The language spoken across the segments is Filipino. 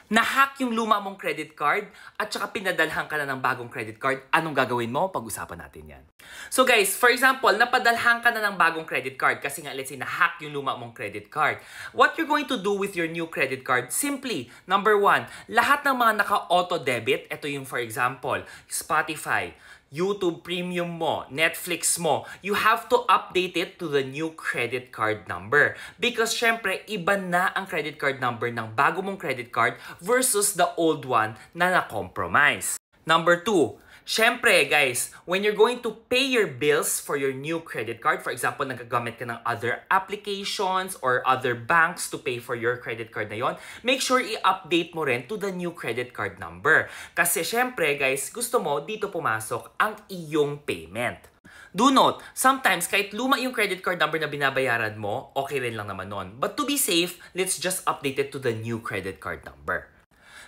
Na-hack yung luma mong credit card at saka pinadalhan ka na ng bagong credit card, anong gagawin mo? Pag-usapan natin yan. So guys, for example, napadalhan ka na ng bagong credit card kasi nga let's say na-hack yung luma mong credit card. What you're going to do with your new credit card? Simply, number one, lahat ng mga naka-auto debit, ito yung for example, Spotify, YouTube Premium mo, Netflix mo, you have to update it to the new credit card number. Because syempre, iba na ang credit card number ng bago mong credit card versus the old one na na-compromise. Number two, syempre guys, when you're going to pay your bills for your new credit card, for example, nagagamit ka ng other applications or other banks to pay for your credit card na yon, make sure i-update mo rin to the new credit card number. Kasi syempre guys, gusto mo dito pumasok ang iyong payment. Do note, sometimes kahit luma yung credit card number na binabayaran mo, okay rin lang naman nun. But to be safe, let's just update it to the new credit card number.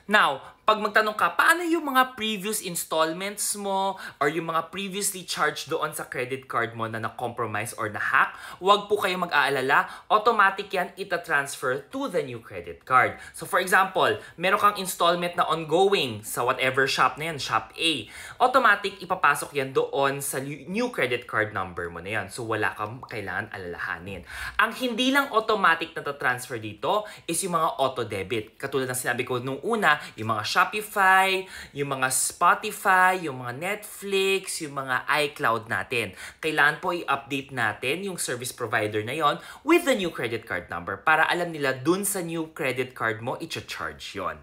Now, pag magtanong ka, paano yung mga previous installments mo or yung mga previously charged doon sa credit card mo na na-compromise or na-hack, huwag po kayo mag-aalala. Automatic yan ita-transfer to the new credit card. So for example, meron kang installment na ongoing sa whatever shop na yan, shop A. Automatic ipapasok yan doon sa new credit card number mo na yan. So wala kang kailangan alalahanin. Ang hindi lang automatic na transfer dito is yung mga auto-debit. Katulad ng sinabi ko nung una, yung mga Shopify, yung mga Spotify, yung mga Netflix, yung mga iCloud natin. Kailangan po i-update natin yung service provider na yon with the new credit card number para alam nila dun sa new credit card mo i-charge yon.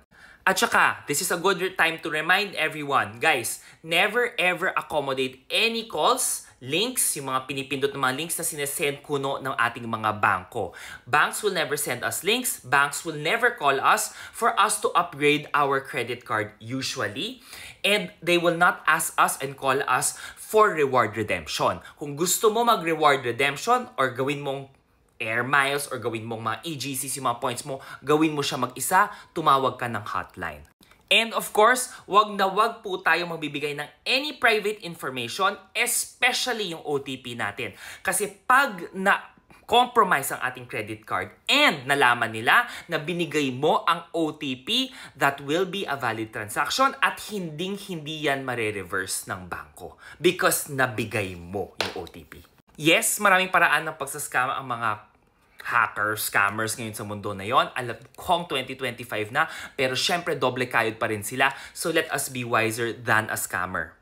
At saka, this is a good time to remind everyone, guys, never ever accommodate any calls, links, yung mga pinipindot ng mga links na sinesend kuno ng ating mga bangko. Banks will never send us links. Banks will never call us for us to upgrade our credit card usually. And they will not ask us and call us for reward redemption. Kung gusto mo mag-reward redemption or gawin mong air miles or gawin mong mga EGCs, yung mga points mo, gawin mo siya mag-isa, tumawag ka ng hotline. And of course, wag na wag po tayo magbibigay ng any private information, especially yung OTP natin. Kasi pag na-compromise ang ating credit card and nalaman nila na binigay mo ang OTP, that will be a valid transaction at hindi yan mare-reverse ng bangko because nabigay mo yung OTP. Yes, maraming paraan ng pagsascam ang mga hackers, scammers ngayon sa mundo na yon. Alam kong 2025 na, pero syempre doble kayod pa rin sila. So let us be wiser than a scammer.